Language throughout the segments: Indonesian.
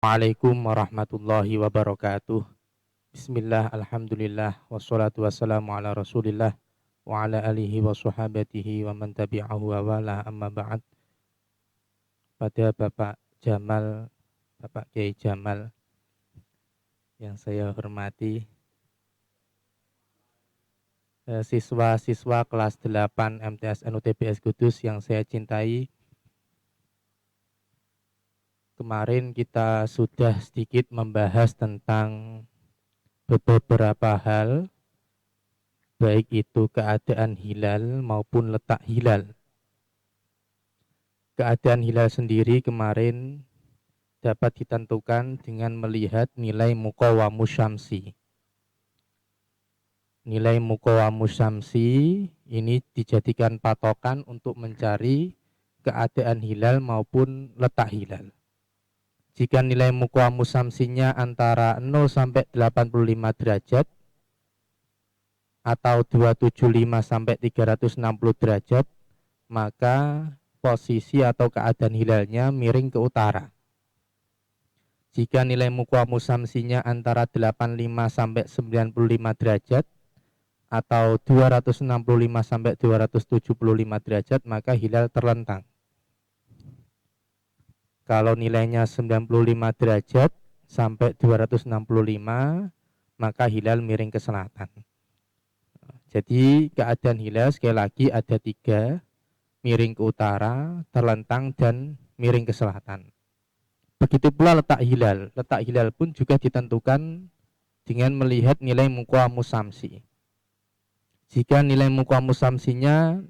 Waalaikumsalam warahmatullahi wabarakatuh. Bismillah, alhamdulillah, wassalatu wassalamu ala rasulillah wa ala alihi wa sahabatihi wa man tabi'ahu wa wala amma ba'd. Pada Bapak Jamal, Bapak Kiai Jamal yang saya hormati, siswa-siswa kelas 8 MTS NUTBS Kudus yang saya cintai, kemarin kita sudah sedikit membahas tentang beberapa hal, baik itu keadaan hilal maupun letak hilal. Keadaan hilal sendiri kemarin dapat ditentukan dengan melihat nilai muqawamus syamsi. Nilai muqawamus syamsi ini dijadikan patokan untuk mencari keadaan hilal maupun letak hilal. Jika nilai muqawamus syamsinya antara 0 sampai 85 derajat atau 275 sampai 360 derajat, maka posisi atau keadaan hilalnya miring ke utara. Jika nilai muqawamus syamsinya antara 85 sampai 95 derajat atau 265 sampai 275 derajat, maka hilal terlentang. Kalau nilainya 95 derajat sampai 265, maka hilal miring ke selatan. Jadi keadaan hilal sekali lagi ada 3, miring ke utara, terlentang, dan miring ke selatan. Begitu pula letak hilal. Letak hilal pun juga ditentukan dengan melihat nilai muqawamus syamsi. Jika nilai muqawamus syamsinya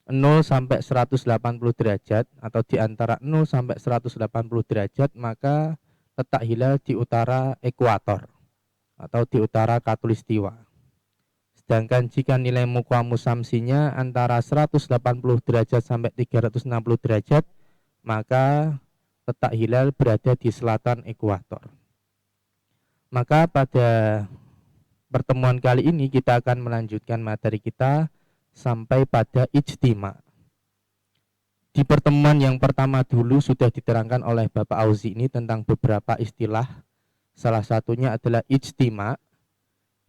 0 sampai 180 derajat atau di antara 0 sampai 180 derajat, maka letak hilal di utara ekuator atau di utara khatulistiwa. Sedangkan jika nilai muqawamus syamsinya antara 180 derajat sampai 360 derajat, maka letak hilal berada di selatan ekuator. Maka pada pertemuan kali ini kita akan melanjutkan materi kita sampai pada ijtima. Di pertemuan yang pertama dulu sudah diterangkan oleh Bapak Auzi ini tentang beberapa istilah. Salah satunya adalah ijtima.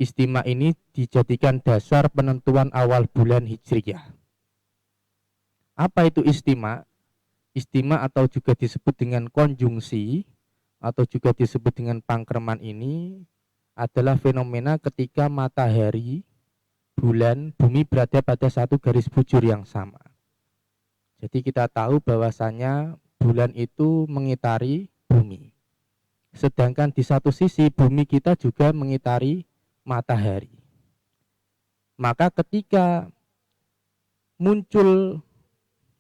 Ijtima ini dijadikan dasar penentuan awal bulan Hijriyah. Apa itu ijtima? Ijtima atau juga disebut dengan konjungsi atau juga disebut dengan pangkreman ini adalah fenomena ketika matahari, bulan, bumi berada pada satu garis bujur yang sama. Jadi kita tahu bahwasanya bulan itu mengitari bumi. Sedangkan di satu sisi bumi kita juga mengitari matahari. Maka ketika muncul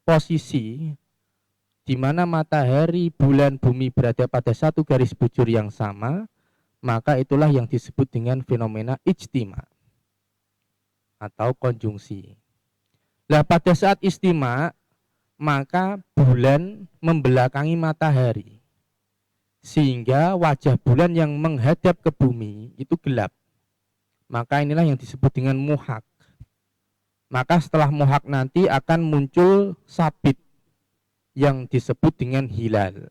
posisi di mana matahari, bulan, bumi berada pada satu garis bujur yang sama, maka itulah yang disebut dengan fenomena ijtima atau konjungsi. Nah, pada saat ijtima, maka bulan membelakangi matahari, sehingga wajah bulan yang menghadap ke bumi itu gelap. Maka inilah yang disebut dengan muhak. Maka setelah muhak nanti akan muncul sabit yang disebut dengan hilal.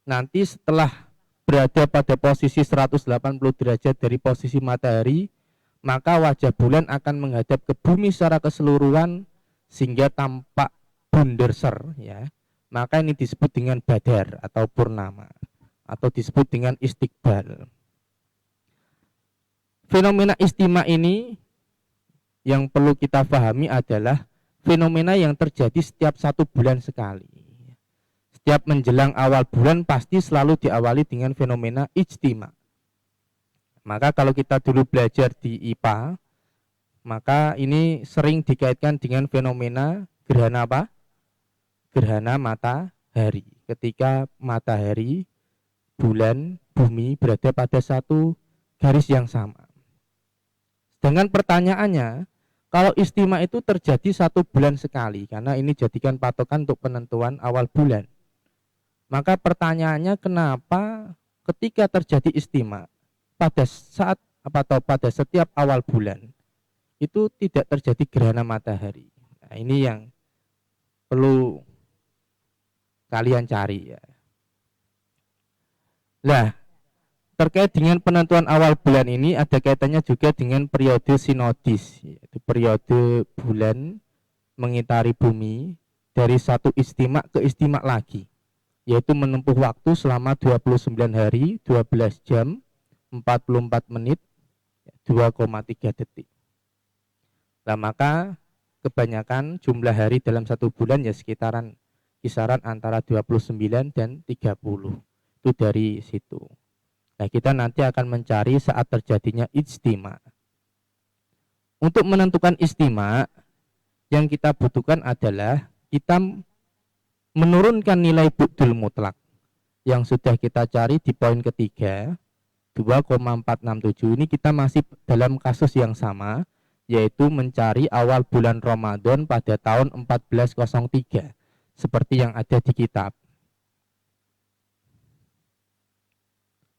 Nanti setelah berada pada posisi 180 derajat dari posisi matahari, maka wajah bulan akan menghadap ke bumi secara keseluruhan sehingga tampak bunderser, ya. Maka ini disebut dengan badar atau purnama atau disebut dengan istiqbal. Fenomena ijtima ini yang perlu kita pahami adalah fenomena yang terjadi setiap 1 bulan sekali. Setiap menjelang awal bulan pasti selalu diawali dengan fenomena ijtima. Maka kalau kita dulu belajar di IPA, maka ini sering dikaitkan dengan fenomena gerhana apa? Gerhana matahari. Ketika matahari, bulan, bumi berada pada satu garis yang sama. Dengan pertanyaannya, kalau ijtima itu terjadi 1 bulan sekali, karena ini jadikan patokan untuk penentuan awal bulan. Maka pertanyaannya, kenapa ketika terjadi ijtima pada saat atau pada setiap awal bulan itu tidak terjadi gerhana matahari? Nah, ini yang perlu kalian cari, ya. Nah, terkait dengan penentuan awal bulan ini ada kaitannya juga dengan periode sinodis, yaitu periode bulan mengitari bumi dari satu istimak ke istimak lagi, yaitu menempuh waktu selama 29 hari, 12 jam, 44 menit, 2,3 detik. Nah, maka kebanyakan jumlah hari dalam satu bulan ya sekitaran kisaran antara 29 dan 30. Itu dari situ. Nah, kita nanti akan mencari saat terjadinya ijtima. Untuk menentukan ijtima, yang kita butuhkan adalah kita menurunkan nilai bu'dul mutlak yang sudah kita cari di poin ketiga, 2,467. Ini kita masih dalam kasus yang sama, yaitu mencari awal bulan Ramadan pada tahun 1403, seperti yang ada di kitab.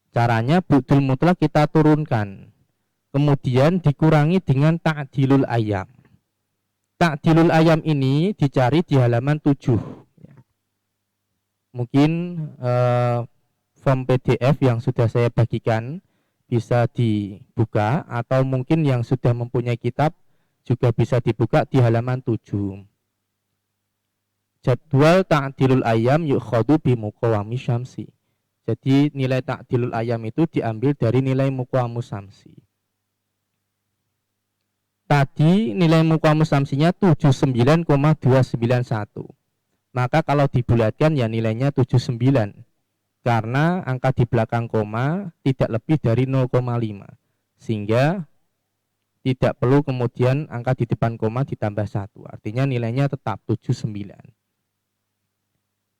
Caranya bu'dul mutlak kita turunkan, kemudian dikurangi dengan ta'dilul ayam. Ta'dilul ayam ini dicari di halaman 7. Mungkin form PDF yang sudah saya bagikan bisa dibuka, atau mungkin yang sudah mempunyai kitab juga bisa dibuka di halaman 7. Jadwal ta'dilul ayam yukhadu bi muqawami syamsi. Jadi nilai ta'dilul ayam itu diambil dari nilai muqawamus syamsi. Tadi nilai muqawamus syamsinya 79,291. Maka kalau dibulatkan ya nilainya 79. Karena angka di belakang koma tidak lebih dari 0,5. Sehingga tidak perlu kemudian angka di depan koma ditambah 1. Artinya nilainya tetap 79.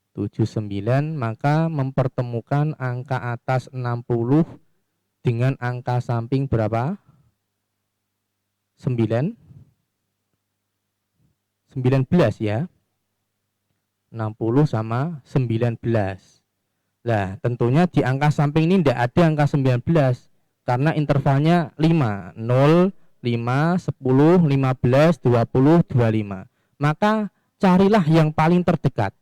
79, maka mempertemukan angka atas 60 dengan angka samping berapa? 9. 19 ya. 60 sama 19. Nah, tentunya di angka samping ini tidak ada angka 19 karena intervalnya 5, 0, 5, 10, 15, 20, 25. Maka carilah yang paling terdekat.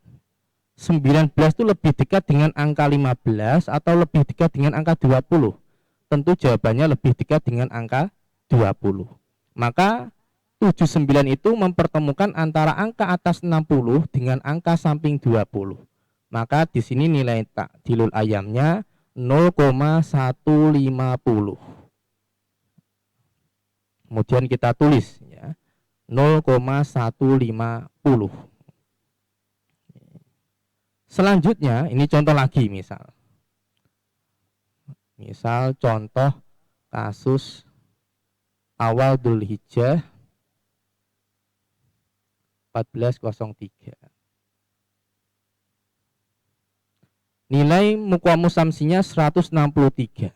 19 itu lebih dekat dengan angka 15 atau lebih dekat dengan angka 20? Tentu jawabannya lebih dekat dengan angka 20. Maka 79 itu mempertemukan antara angka atas 60 dengan angka samping 20. Maka di sini nilai ta'dilul ayamnya 0,150. Kemudian kita tulis ya, 0,150. Selanjutnya ini contoh lagi, misal contoh kasus awal Dzulhijjah 1403. Nilai muqawamus syamsinya 163.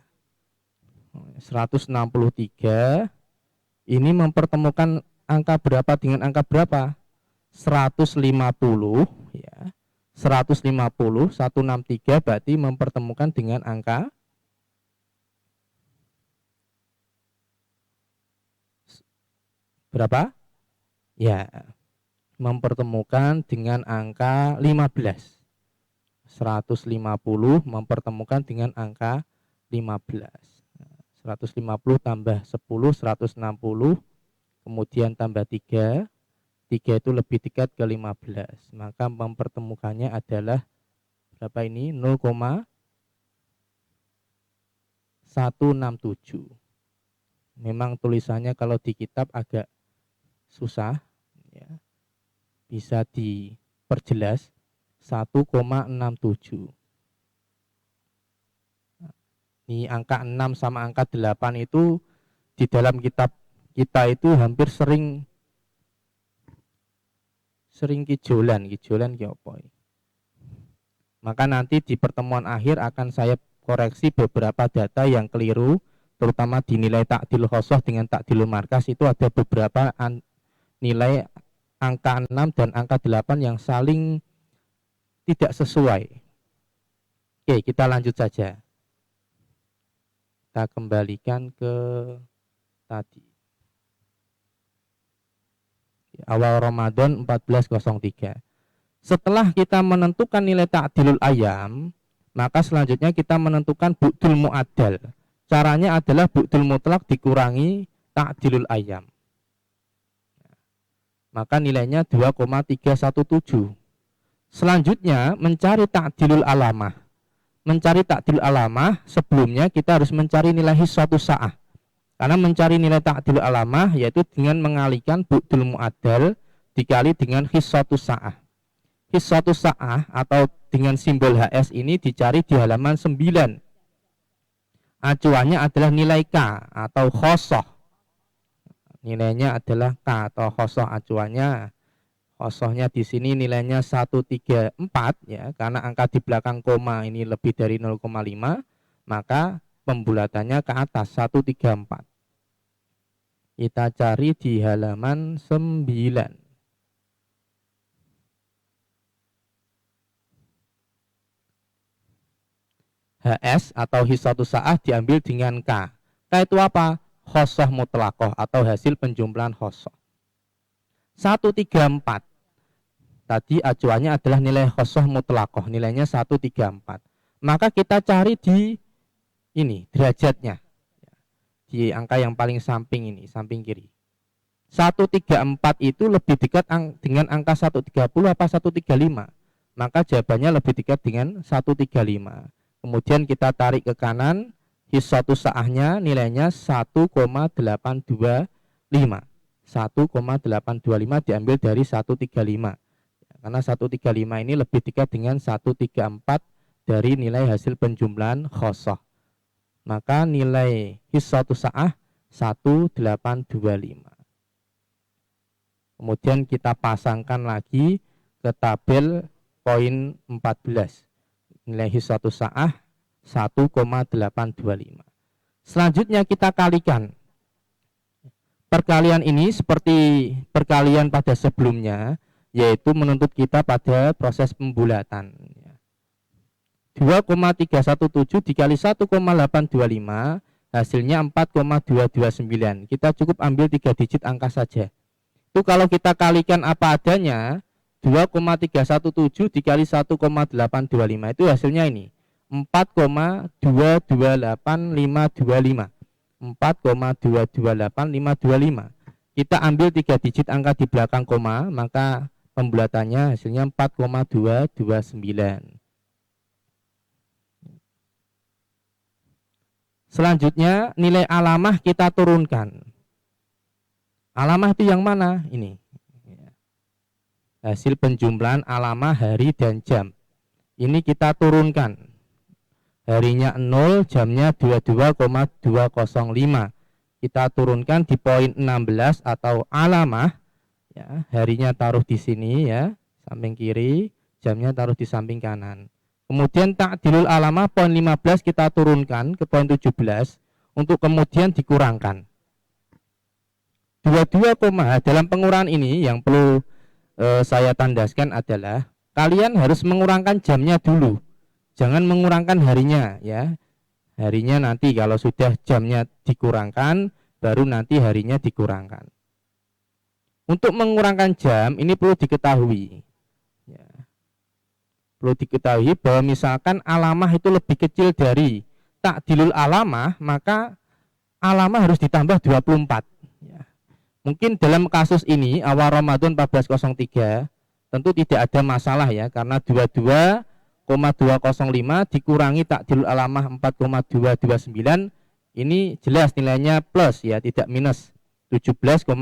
163 ini mempertemukan angka berapa dengan angka berapa? 150 ya. 150, 163 berarti mempertemukan dengan angka berapa? Ya, mempertemukan dengan angka 15. 150 mempertemukan dengan angka 15. 150 tambah 10, 160, kemudian tambah 3. 3 itu lebih dekat ke 15. Maka mempertemukannya adalah berapa ini? 0,167. Memang tulisannya kalau di kitab agak susah ya. Bisa diperjelas 1,67. Ini angka 6 sama angka 8 itu di dalam kitab kita itu hampir sering kijolan ki apa. Maka nanti di pertemuan akhir akan saya koreksi beberapa data yang keliru, terutama di nilai takdil khosoh dengan takdil markas itu ada beberapa nilai angka 6 dan angka 8 yang saling tidak sesuai. Oke, kita lanjut saja. Kita kembalikan ke tadi. Awal Ramadan 1403. Setelah kita menentukan nilai ta'dilul ayam, Maka selanjutnya kita menentukan bu'dul mu'addal. Caranya adalah bu'dul mutlak dikurangi ta'dilul ayam. Maka nilainya 2,317. Selanjutnya mencari ta'dilul alamah. Mencari ta'dilul alamah sebelumnya kita harus mencari nilai hissatu sa'ah. Karena mencari nilai ta'dilul alamah yaitu dengan mengalihkan bu'dul mu'addal dikali dengan hissatu sa'ah. Hissatu sa'ah atau dengan simbol HS ini dicari di halaman 9. Acuannya adalah nilai K atau khosoh. Nilainya adalah K atau khosoh acuannya. Khosohnya di sini nilainya 134 ya, karena angka di belakang koma ini lebih dari 0,5, maka pembulatannya ke atas 134. Kita cari di halaman 9. HS atau hissatu sa'ah diambil dengan K. K itu apa? Khosoh mutlakoh atau hasil penjumlahan khosoh. 134. Tadi acuannya adalah nilai khosoh mutlakoh, nilainya 134. Maka kita cari di ini derajatnya. Di angka yang paling samping ini, samping kiri. 134 itu lebih dekat dengan angka 130 apa 135? Maka jawabannya lebih dekat dengan 135. Kemudian kita tarik ke kanan, hissatu sa'ahnya nilainya 1,825. 1,825 diambil dari 135. Karena 135 ini lebih dekat dengan 134 dari nilai hasil penjumlahan khosoh. Maka nilai hissatu sa'ah 1825. Kemudian kita pasangkan lagi ke tabel poin 14. Nilai hissatu sa'ah 1,825. Selanjutnya kita kalikan. Perkalian ini seperti perkalian pada sebelumnya, yaitu menuntut kita pada proses pembulatan. 2,317 dikali 1,825 hasilnya 4,229. Kita cukup ambil 3 digit angka saja. Itu kalau kita kalikan apa adanya, 2,317 dikali 1,825 itu hasilnya ini 4,228525. 4,228525. Kita ambil 3 digit angka di belakang koma, maka pembulatannya hasilnya 4,229. Selanjutnya nilai alamah kita turunkan. Alamah itu yang mana? Ini. Hasil penjumlahan alamah hari dan jam. Ini kita turunkan. Harinya 0, jamnya 22,205. Kita turunkan di poin 16 atau alamah. Ya, harinya taruh di sini ya, samping kiri, jamnya taruh di samping kanan. Kemudian ta'dilul alamah poin 15 kita turunkan ke poin 17 untuk kemudian dikurangkan. 22, dalam pengurangan ini yang perlu saya tandaskan adalah kalian harus mengurangkan jamnya dulu. Jangan mengurangkan harinya ya. Harinya nanti kalau sudah jamnya dikurangkan, baru nanti harinya dikurangkan. Untuk mengurangkan jam ini perlu diketahui. Ya. Perlu diketahui bahwa misalkan alamah itu lebih kecil dari ta'dilul alamah, maka alamah harus ditambah 24. Ya. Mungkin dalam kasus ini awal Ramadan 1403 tentu tidak ada masalah ya, karena 22,205 dikurangi ta'dilul alamah 4,229 ini jelas nilainya plus ya, tidak minus. 17,976.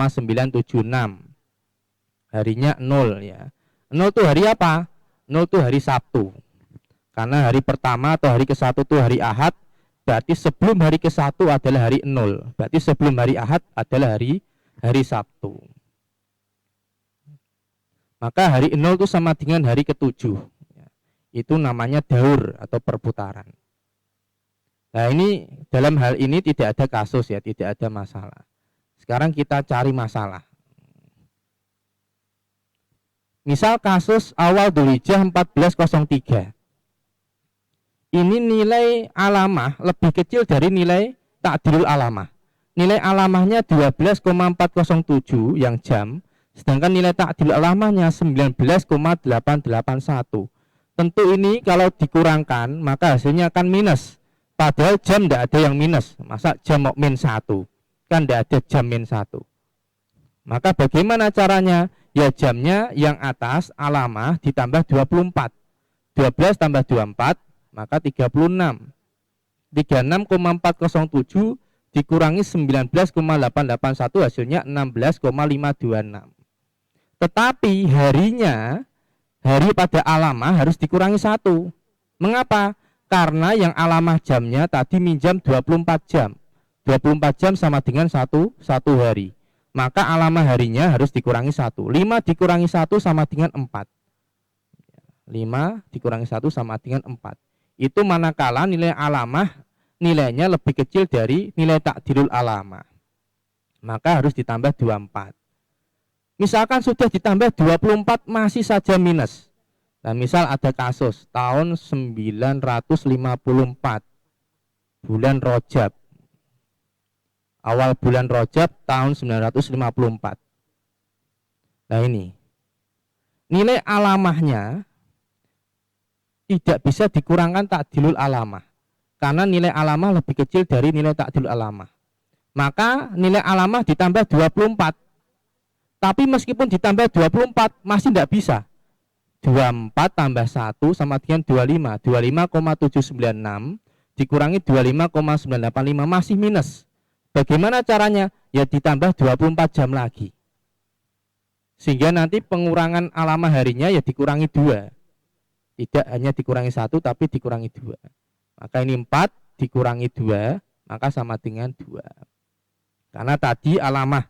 Harinya 0 ya. 0 itu hari apa? 0 itu hari Sabtu. Karena hari pertama atau hari ke-1 itu hari Ahad, berarti sebelum hari ke-1 adalah hari 0. Berarti sebelum hari Ahad adalah hari Sabtu. Maka hari 0 itu sama dengan hari ke-7. Itu namanya daur atau perputaran. Nah ini dalam hal ini tidak ada kasus ya, tidak ada masalah. Sekarang kita cari masalah. Misal kasus awal Dzulhijjah 1403. Ini nilai alamah lebih kecil dari nilai ta'dilul alamah. Nilai alamahnya 12,407 yang jam, sedangkan nilai ta'dilul alamahnya 19,881. Tentu ini kalau dikurangkan maka hasilnya akan minus. Padahal jam tidak ada yang minus. Masa jam mau min 1? Kan tidak ada jam min 1. Maka bagaimana caranya? Ya jamnya yang atas alamah ditambah 24. 12 tambah 24 maka 36. 36,407 dikurangi 19,881 hasilnya 16,526. Tetapi harinya, hari pada alamah harus dikurangi 1. Mengapa? Karena yang alamah jamnya tadi minjam 24 jam. 24 jam sama dengan satu hari. Maka alamah harinya harus dikurangi 1. 5 dikurangi 1 sama dengan 4. 5 dikurangi 1 sama dengan 4. Itu manakala nilai alamah nilainya lebih kecil dari nilai takdirul alamah. Maka harus ditambah 24. Misalkan sudah ditambah 24 masih saja minus. Nah, misal ada kasus tahun 954 bulan Rajab. Awal bulan Rajab tahun 954. Nah, ini nilai alamahnya tidak bisa dikurangkan takdilul alamah. Karena nilai alamah lebih kecil dari nilai takdilul alamah. Maka nilai alamah ditambah 24. Tapi meskipun ditambah 24 masih tidak bisa. 24 tambah 1 sama dengan 25. 25,796 dikurangi 25,985 masih minus. Bagaimana caranya? Ya ditambah 24 jam lagi. Sehingga nanti pengurangan alamah harinya ya dikurangi 2. Tidak hanya dikurangi 1 tapi dikurangi 2. Maka ini 4 dikurangi 2 maka sama dengan 2. Karena tadi alamah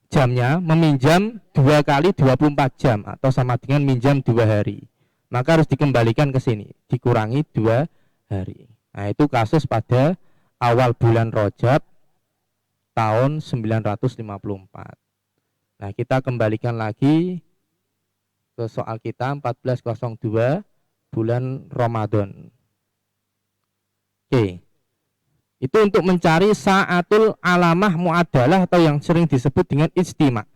jamnya meminjam 2 kali 24 jam atau sama dengan minjam 2 hari. Maka harus dikembalikan ke sini, dikurangi 2 hari. Nah, itu kasus pada awal bulan Rajab tahun 954. Nah, kita kembalikan lagi ke soal kita 1402 bulan Ramadan. Oke. Itu untuk mencari sa'atul alamah mu'adalah atau yang sering disebut dengan ijtima.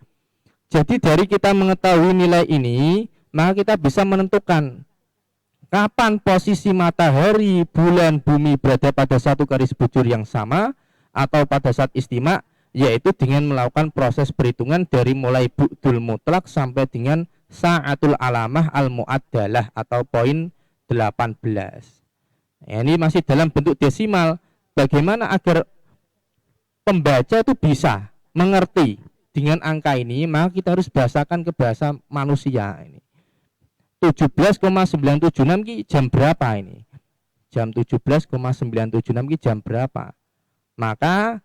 Jadi dari kita mengetahui nilai ini, maka kita bisa menentukan kapan posisi matahari, bulan, bumi berada pada satu garis bujur yang sama atau pada saat istima, yaitu dengan melakukan proses perhitungan dari mulai bu'dul mutlak sampai dengan sa'atul alamah al-mu'adalah atau poin 18. Ya, ini masih dalam bentuk desimal. Bagaimana agar pembaca itu bisa mengerti dengan angka ini, maka kita harus bahasakan ke bahasa manusia ini. 17,976 ki jam berapa ini? Jam 17,976 ki jam berapa? Maka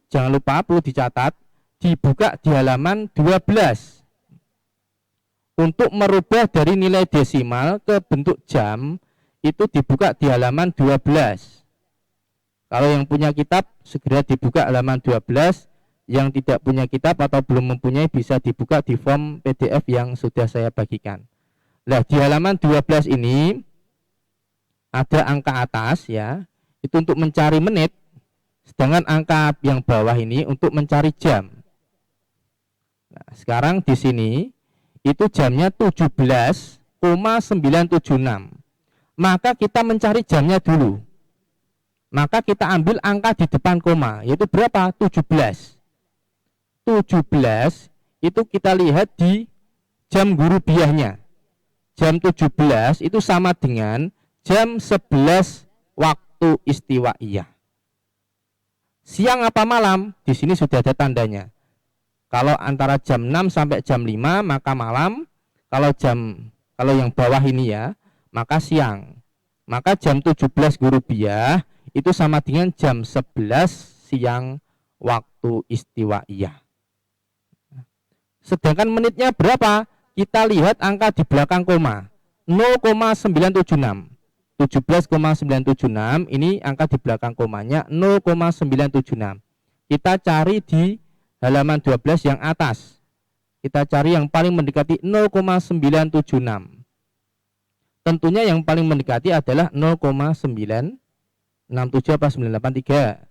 jangan lupa perlu dicatat, dibuka di halaman 12. Untuk merubah dari nilai desimal ke bentuk jam itu dibuka di halaman 12. Kalau yang punya kitab segera dibuka halaman 12, yang tidak punya kitab atau belum mempunyai bisa dibuka di form PDF yang sudah saya bagikan. Nah, di halaman 12 ini ada angka atas ya, itu untuk mencari menit, sedangkan angka yang bawah ini untuk mencari jam. Nah, sekarang di sini itu jamnya 17,976. Maka kita mencari jamnya dulu. Maka kita ambil angka di depan koma, yaitu berapa? 17. 17 itu kita lihat di jam gurubiahnya. Jam 17 itu sama dengan jam 11 waktu istiwaiyah. Siang apa malam? Di sini sudah ada tandanya. Kalau antara jam 6 sampai jam 5 maka malam. Kalau yang bawah ini ya, maka siang. Maka jam 17 gurubiah itu sama dengan jam 11 siang waktu istiwaiyah. Sedangkan menitnya berapa? Kita lihat angka di belakang koma, 0,976. 17,976 ini angka di belakang komanya 0,976. Kita cari di halaman 12 yang atas. Kita cari yang paling mendekati 0,976. Tentunya yang paling mendekati adalah 0,967 apa 983?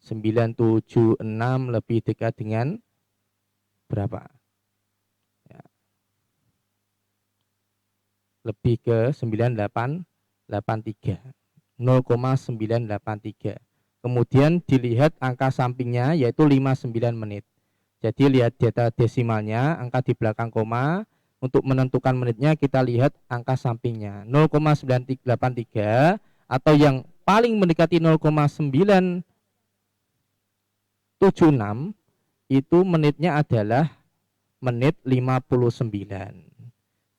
976 lebih dekat dengan berapa? Ya. lebih ke 983. 0,983. Kemudian dilihat angka sampingnya yaitu 59 menit. Jadi lihat data desimalnya, angka di belakang koma. Untuk menentukan menitnya kita lihat angka sampingnya 0,983 atau yang paling mendekati 0,976 itu menitnya adalah menit 59.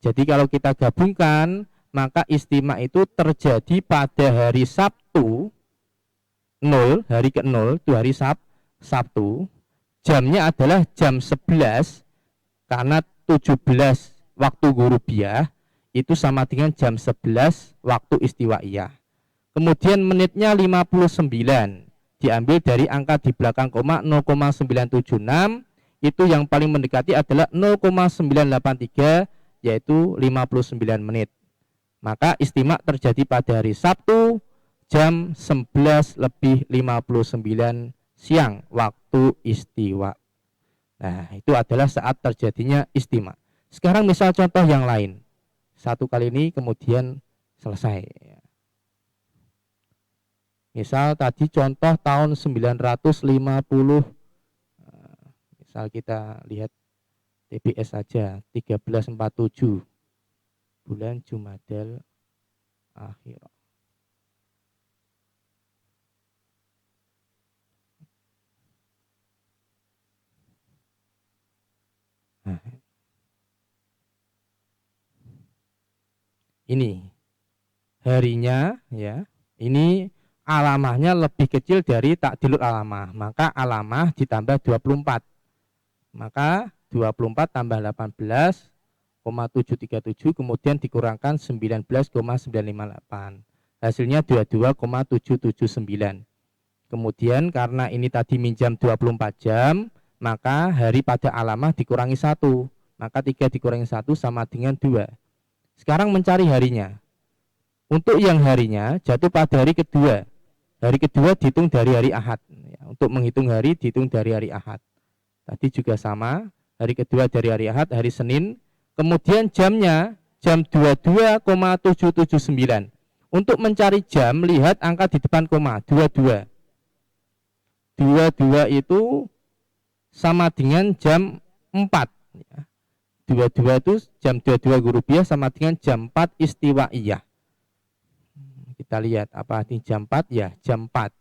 Jadi kalau kita gabungkan maka istimewa itu terjadi pada hari Sabtu 0, hari ke-0 itu hari Sabtu. Jamnya adalah jam 11 karena 17 waktu Ghurubiyah itu sama dengan jam 11 waktu Istiwaiyah. Kemudian menitnya 59 diambil dari angka di belakang koma 0,976, itu yang paling mendekati adalah 0,983 yaitu 59 menit. Maka istimak terjadi pada hari Sabtu jam 11 lebih 59 siang waktu istiwa. Nah, itu adalah saat terjadinya istimak. Sekarang misal contoh yang lain. Satu kali ini kemudian selesai. Misal tadi contoh tahun 950. Misal kita lihat TBS saja 1347 bulan Jumadal Akhir. Nah, ini harinya ya. Ini alamahnya lebih kecil dari takdilul alamah. Maka alamah ditambah 24. Maka 24 tambah 18,737 kemudian dikurangkan 19,958. Hasilnya 22,779. Kemudian karena ini tadi minjam 24 jam, maka hari pada alamah dikurangi 1. Maka 3 dikurangi 1 sama dengan 2. Sekarang mencari harinya. Untuk yang harinya jatuh pada hari kedua. Hari kedua dihitung dari hari Ahad. Untuk menghitung hari dihitung dari hari Ahad. Tadi juga sama. Hari kedua dari hari Ahad, hari Senin. Kemudian jamnya jam 22,779. Untuk mencari jam, lihat angka di depan koma 22. 22 itu sama dengan jam 4. 22 itu jam 22 Ghurubiyah sama dengan jam 4 Istiwaiyah. Kita lihat apa ini jam 4 ya, jam 4.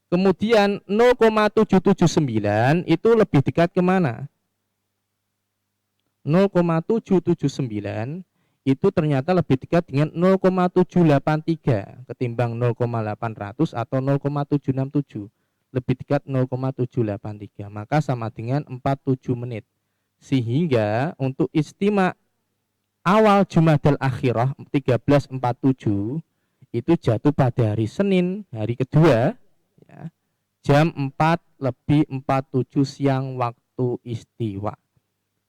Kemudian 0,779 itu lebih dekat kemana? 0,779 itu ternyata lebih dekat dengan 0,783 ketimbang 0,800 atau 0,767. Lebih dekat 0,783. Maka sama dengan 47 menit. Sehingga untuk istimak awal Jumadal Akhirah 1347 itu jatuh pada hari Senin, hari kedua ya, jam 4 lebih 47 siang waktu istiwa.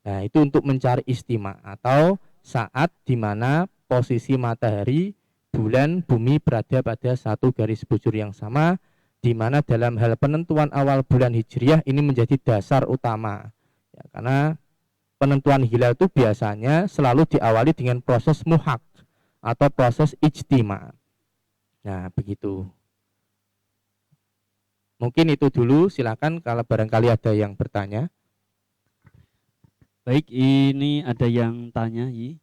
Nah, itu untuk mencari istimak atau saat di mana posisi matahari, bulan, bumi berada pada satu garis bujur yang sama, di mana dalam hal penentuan awal bulan Hijriah ini menjadi dasar utama. Ya, karena penentuan hilal itu biasanya selalu diawali dengan proses muhak atau proses ijtima. Nah, begitu. Mungkin itu dulu, silakan kalau barangkali ada yang bertanya. Baik, ini ada yang tanya, Yi.